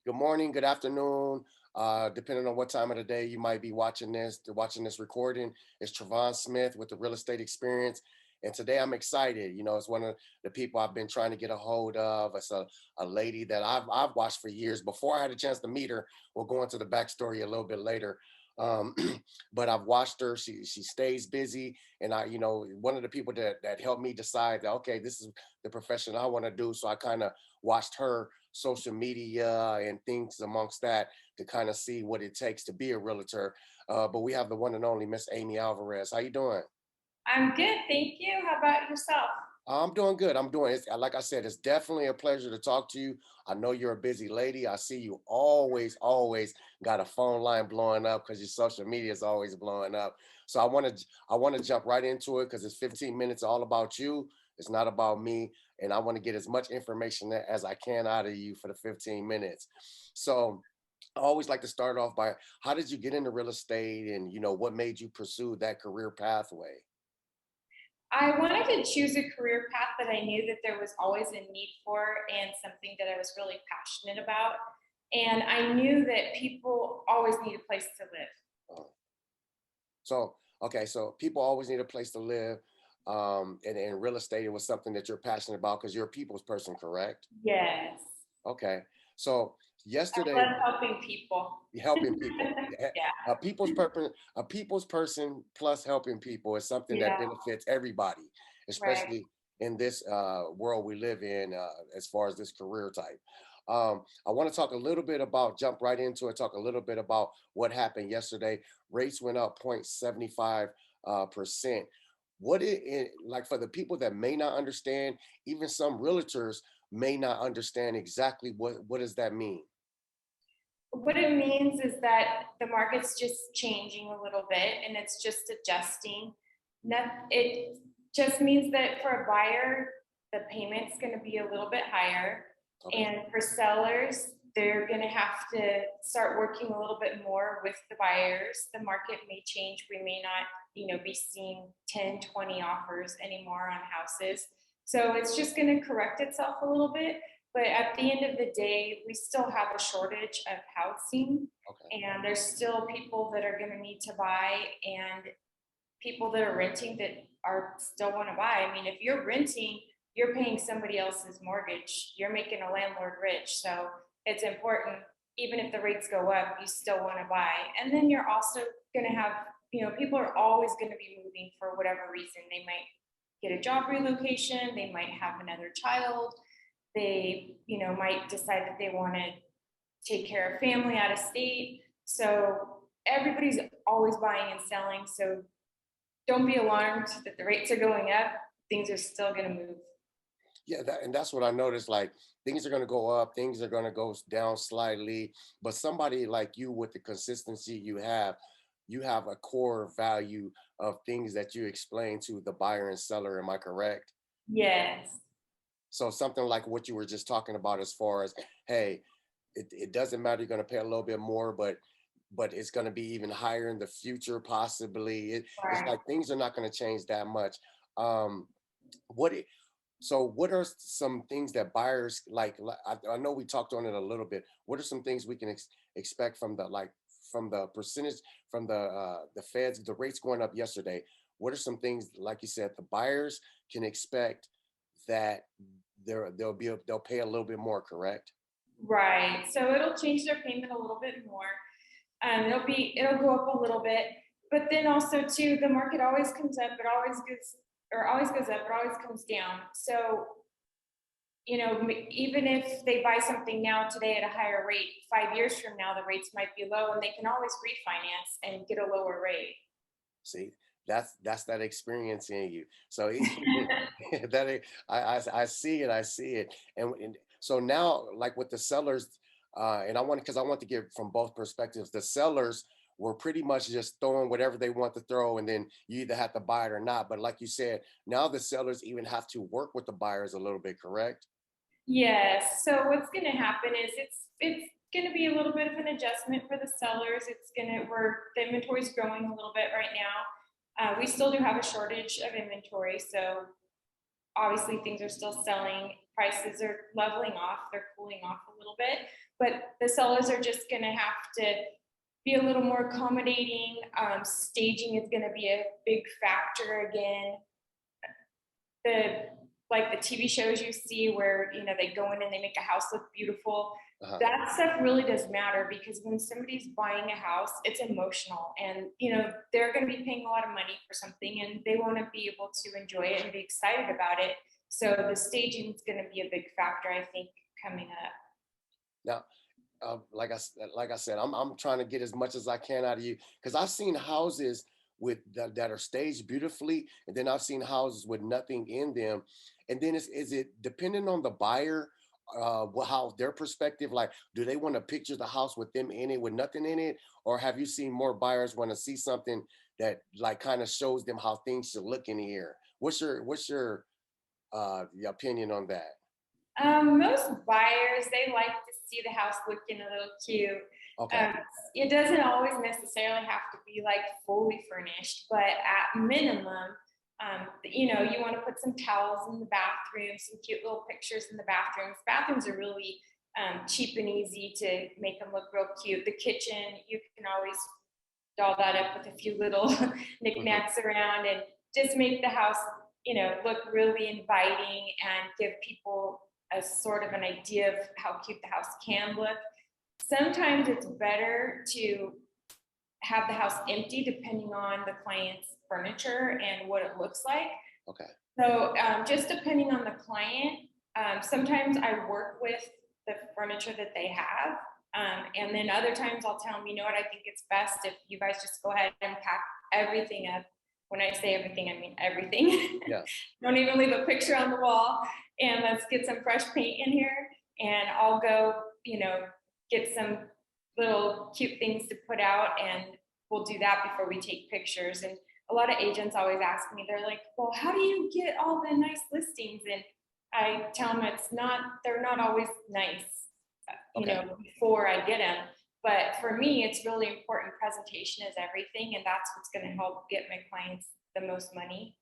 Good morning, good afternoon, depending on what time of the day you might be watching this recording. It's TRAVON Smith with the Real Estate Experience. And today I'm excited. It's one of the people I've been trying to get a hold of. It's a lady that I've watched for years before I had a chance to meet her. We'll go into the backstory a little bit later. Um, but I've watched her. She stays busy. And one of the people that helped me decide that, okay, this is the profession I want to do. So I kind of watched her social media and things amongst that to kind of see what it takes to be a realtor. But we have the one and only Miss Amy Alvarez. How you doing? I'm good, thank you. How about yourself? I'm doing good. I'm doing it. Like I said, it's definitely a pleasure to talk to you. I know you're a busy lady. I see you always got a phone line blowing up because your social media is always blowing up. So I want to jump right into it because it's 15 minutes all about you. It's not about me, and I want to get as much information as I can out of you for the 15 minutes. So I always like to start off by how did you get into real estate, and what made you pursue that career pathway? I wanted to choose a career path that I knew that there was always a need for and something that I was really passionate about. And I knew that people always need a place to live. Uh, So, okay, so people always need a place to live. And real estate, it was something that you're passionate about because you're a people's person, correct? Yes. Okay. So I yesterday, love helping people. helping people, Yeah. a people's person plus helping people is something that Yeah. benefits everybody, Right. especially in this world we live in, as far as this career type. I want to talk a little bit about, jump right into it, talk a little bit about what happened yesterday. Rates went up 0.75 percent. Like for the people that may not understand, even some realtors may not understand exactly what does that mean. What it means is that the market's just changing a little bit and it's just adjusting. It just means that for a buyer, the payment's going to be a little bit higher. Okay. And for sellers, they're going to have to start working a little bit more with the buyers. The market may change. We may not, be seeing 10, 20 offers anymore on houses. So it's just going to correct itself a little bit. But at the end of the day, we still have a shortage of housing, Okay. and there's still people that are going to need to buy, and people that are renting that are still want to buy. I mean, if you're renting, you're paying somebody else's mortgage. You're making a landlord rich. So it's important, even if the rates go up, you still want to buy. And then you're also going to have, people are always going to be moving for whatever reason. They might get a job relocation, they might have another child, they, might decide that they want to take care of family out of state. So everybody's always buying and selling. So don't be alarmed that the rates are going up. Things are still going to move. Yeah, and that's what I noticed. Like things are going to go up, things are going to go down slightly, but somebody like you with the consistency you have a core value of things that you explain to the buyer and seller. Am I correct? Yes. So something like what you were just talking about, as far as, hey, it doesn't matter. You're going to pay a little bit more, but it's going to be even higher in the future, possibly. It's Right. like things are not going to change that much. Um, what So what are some things that buyers I know we talked on it a little bit. What are some things we can expect from the percentage from the feds, the rates going up yesterday? What are some things, like you said, the buyers can expect that they'll pay a little bit more, correct? Right. So it'll change their payment a little bit more. It'll go up a little bit, but then also too, the market always comes up, it always goes, or always goes up, it always comes down. So even if they buy something now today at a higher rate, 5 years from now, the rates might be low and they can always refinance and get a lower rate. See, that's that experience in you. So that I see it, I see it, and so now, like with the sellers, and because I want to give from both perspectives. The sellers were pretty much just throwing whatever they want to throw, and then you either have to buy it or not. But like you said, now the sellers even have to work with the buyers a little bit, correct? Yes. So what's going to happen is it's going to be a little bit of an adjustment for the sellers. It's going to we're the inventory is growing a little bit right now. We still do have a shortage of inventory, so obviously things are still selling. prices are leveling off, they're cooling off a little bit, but the sellers are just gonna have to be a little more accommodating. Staging is gonna be a big factor again. The like the TV shows you see where they go in and they make a house look beautiful. Uh-huh. That stuff really does matter because when somebody's buying a house, it's emotional, and they're going to be paying a lot of money for something, and they want to be able to enjoy it and be excited about it. So the staging is going to be a big factor, I think, coming up. Now, like I said, I'm trying to get as much as I can out of you because I've seen houses that are staged beautifully, and then I've seen houses with nothing in them. And then is it depending on the buyer, how their perspective, like, do they want to picture the house with them in it with nothing in it, or have you seen more buyers want to see something that like kind of shows them how things should look in here? What's your opinion on that? Most buyers, they like to see the house looking a little cute. Okay. Um, it doesn't always necessarily have to be like fully furnished, but at minimum, you want to put some towels in the bathroom, some cute little pictures in the bathrooms. Bathrooms are really cheap and easy to make them look real cute. The kitchen, you can always doll that up with a few little Hmm. knickknacks around and just make the house, look really inviting and give people a sort of an idea of how cute the house can look. Sometimes it's better to have the house empty depending on the client's furniture and what it looks like. Okay. So just depending on the client, sometimes I work with the furniture that they have. And then other times I'll tell them, you know what, I think it's best if you guys just go ahead and pack everything up. When I say everything, I mean everything. Yeah. Don't even leave a picture on the wall. And let's get some fresh paint in here. And I'll go, get some little cute things to put out. And we'll do that before we take pictures. And a lot of agents always ask me, they're like, well, how do you get all the nice listings? And I tell them they're not always nice, Okay. before I get them. But for me, it's really important. Presentation is everything. And that's what's going to help get my clients the most money.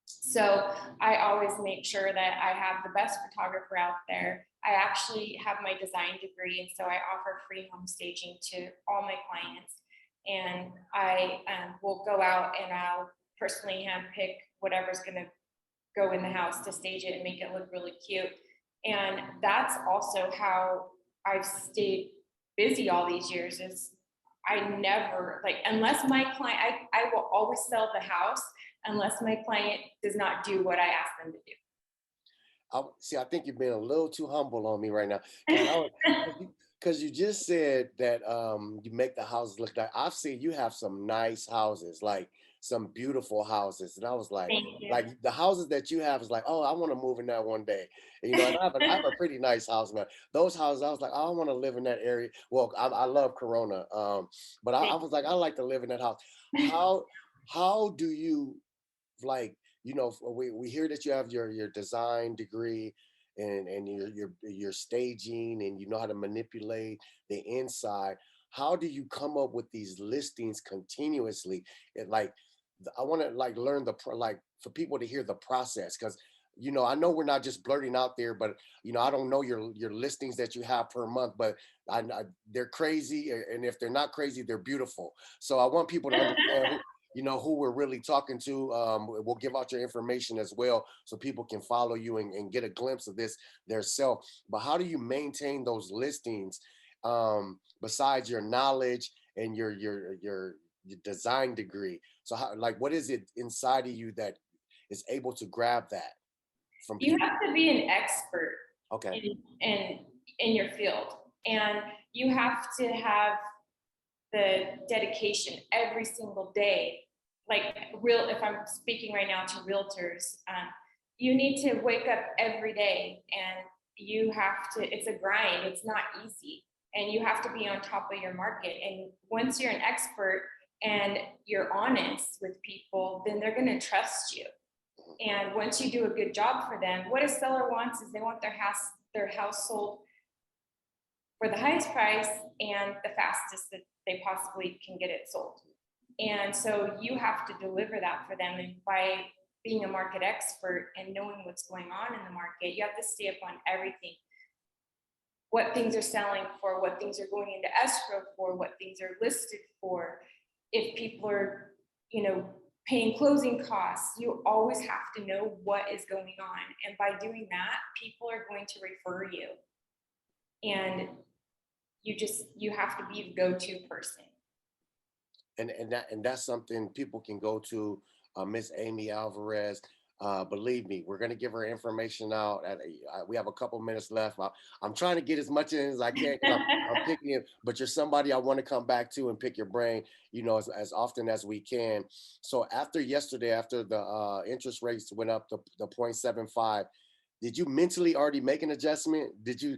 So I always make sure that I have the best photographer out there. I actually have my design degree, and so I offer free home staging to all my clients. And I will go out and I'll personally handpick whatever's going to go in the house to stage it and make it look really cute. And that's also how I've stayed busy all these years is I never like unless my client I will always sell the house unless my client does not do what I ask them to See, I think you're being a little too humble on me right now, because because you just said that you make the houses look like. I've seen you have some nice houses, like some beautiful houses, and I was Thank you. like the houses that you have is like, oh, I want to move in that one day. And, and I have a pretty nice house, man. Those houses, I was like, I want to live in that area. Well, I love Corona, but I Thank was like, I like to live in that house. How how do you like we hear that you have your design degree and your staging and you know how to manipulate the inside. How do you come up with these listings continuously? I want to like learn like for people to hear the process, because I know we're not just blurting out there, but I don't know your listings that you have per month, but they're crazy, and if they're not crazy, they're beautiful. So I want people to understand who we're really talking to. We'll give out your information as well so people can follow you and get a glimpse of this their self. But how do you maintain those listings, besides your knowledge and your design degree? So how, like, what is it inside of you that is able to grab that from You people? have to be an expert Okay. in in your field, and you have to have the dedication every single day. Like if I'm speaking right now to realtors, you need to wake up every day and you have to, it's a grind, it's not easy. And you have to be on top of your market. And once you're an expert and you're honest with people, then they're going to trust you. And once you do a good job for them, what a seller wants is they want their house sold for the highest price and the fastest that they possibly can get it sold. And so you have to deliver that for them. And by being a market expert and knowing what's going on in the market. You have to stay up on everything. What things are selling for, what things are going into escrow for, what things are listed for. If people are, paying closing costs, you always have to know what is going on. And by doing that, people are going to refer you. And you have to be the go-to person. And that's something people can go to, Miss Amy Alvarez. Believe me, we're going to give her information out. We have a couple minutes left. I'm trying to get as much in as I can because I'm picking it. But you're somebody I want to come back to and pick your brain, as often as we can. So after yesterday, after the interest rates went up to 0.75, did you mentally already make an adjustment? Did you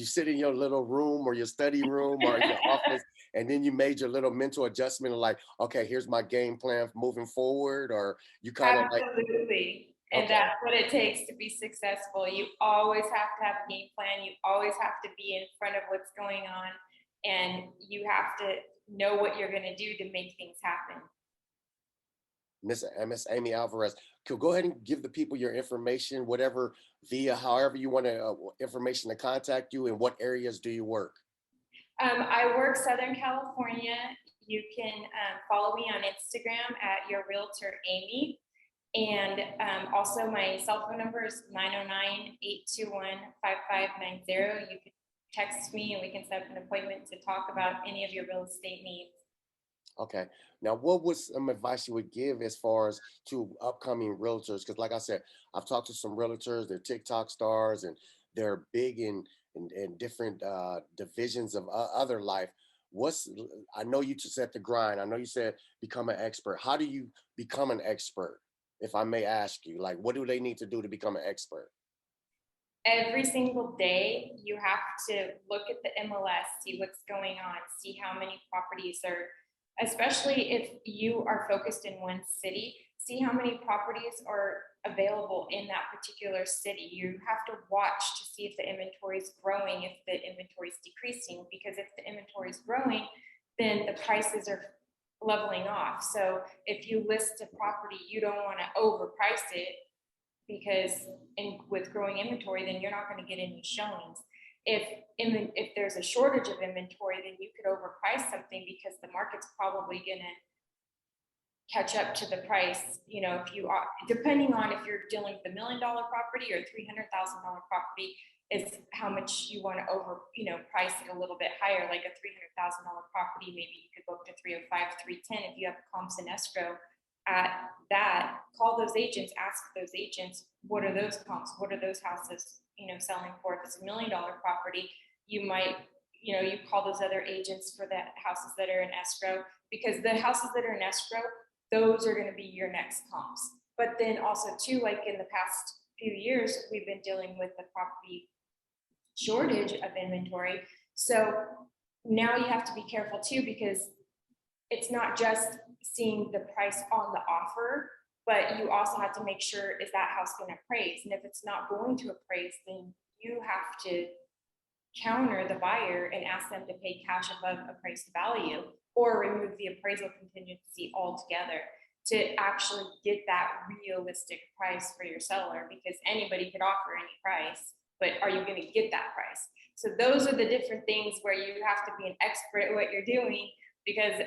sit in your little room or your study room or your office, and then you made your little mental adjustment of like, okay, here's my game plan moving forward? Or you kind of like, Absolutely. And okay, that's what it takes to be successful. You always have to have a game plan. You always have to be in front of what's going on. And you have to know what you're going to do to make things happen. Miss Amy Alvarez, could go ahead and give the people your information, whatever, via however you want to, information to contact you, and what areas do you work? I work Southern California. You can follow me on Instagram at Your Realtor Amy. And also my cell phone number is 909-821-5590. You can text me and we can set up an appointment to talk about any of your real estate needs. Okay. Now, what was some advice you would give as far as to upcoming realtors? Because, like I said, I've talked to some realtors. They're TikTok stars, and they're big in different divisions of other life. What's I know you just said the grind. I know you said become an expert. How do you become an expert? If I may ask you, like, what do they need to do to become an expert? Every single day, you have to look at the MLS, see what's going on, see how many properties are, especially if you are focused in one city, see how many properties are available in that particular city. You have to watch to see if the inventory is growing, if the inventory is decreasing, because if the inventory is growing, then the prices are leveling off. So if you list a property, you don't want to overprice it, because with growing inventory, then you're not going to get any showings. If there's a shortage of inventory, then you could overprice something because the market's probably going to catch up to the price. If you are, depending on if you're dealing with $1 million property or $300,000 property, is how much you want to price it a little bit higher. Like a $300,000 property, maybe you could go up to 305, 310 if you have comps in escrow. At that, call those agents, ask those agents, what are those comps? What are those houses, selling for? If it's $1 million property, you might, you call those other agents for the houses that are in escrow, because the houses that are in escrow, those are going to be your next comps. But then also too, like in the past few years, we've been dealing with the property shortage of inventory. So now you have to be careful too, because it's not just seeing the price on the offer, but you also have to make sure, is that house going to appraise? And if it's not going to appraise, then you have to counter the buyer and ask them to pay cash above appraised value, or remove the appraisal contingency altogether to actually get that realistic price for your seller, because anybody could offer any price, but are you going to get that price? So those are the different things where you have to be an expert at what you're doing, because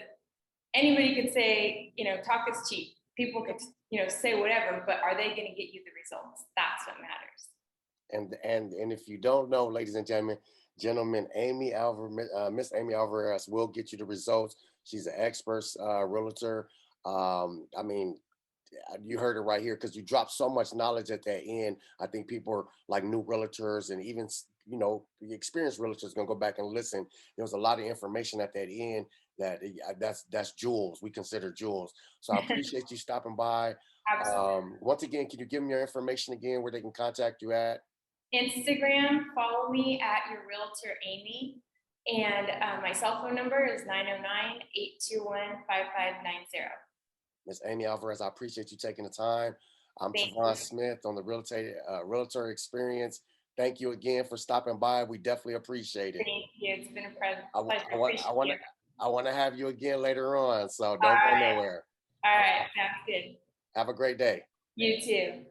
anybody could say, talk is cheap. People could, say whatever, but are they going to get you the results? That's what matters. And if you don't know, ladies and gentlemen, Amy Alvarez, Miss Amy Alvarez will get you the results. She's an expert realtor. I mean, you heard it right here, because you dropped so much knowledge at that end. I think people are like new realtors, and even the experienced realtors gonna go back and listen. There was a lot of information at that end that's jewels. We consider jewels. So I appreciate you stopping by. Absolutely. Once again, can you give them your information again, where they can contact you at? Instagram, follow me at Your Realtor Amy. And my cell phone number is 909-821-5590. Miss Amy Alvarez, I appreciate you taking the time. I'm Thank TRAVON you. Smith on the Realtor Experience. Thank you again for stopping by. We definitely appreciate it. Thank you. It's been a I, wa- pleasure. I want I Appreciate want you. to I want to have you again later on. So All don't go right. nowhere. All All right. right. Sounds good. Have a great day. You too.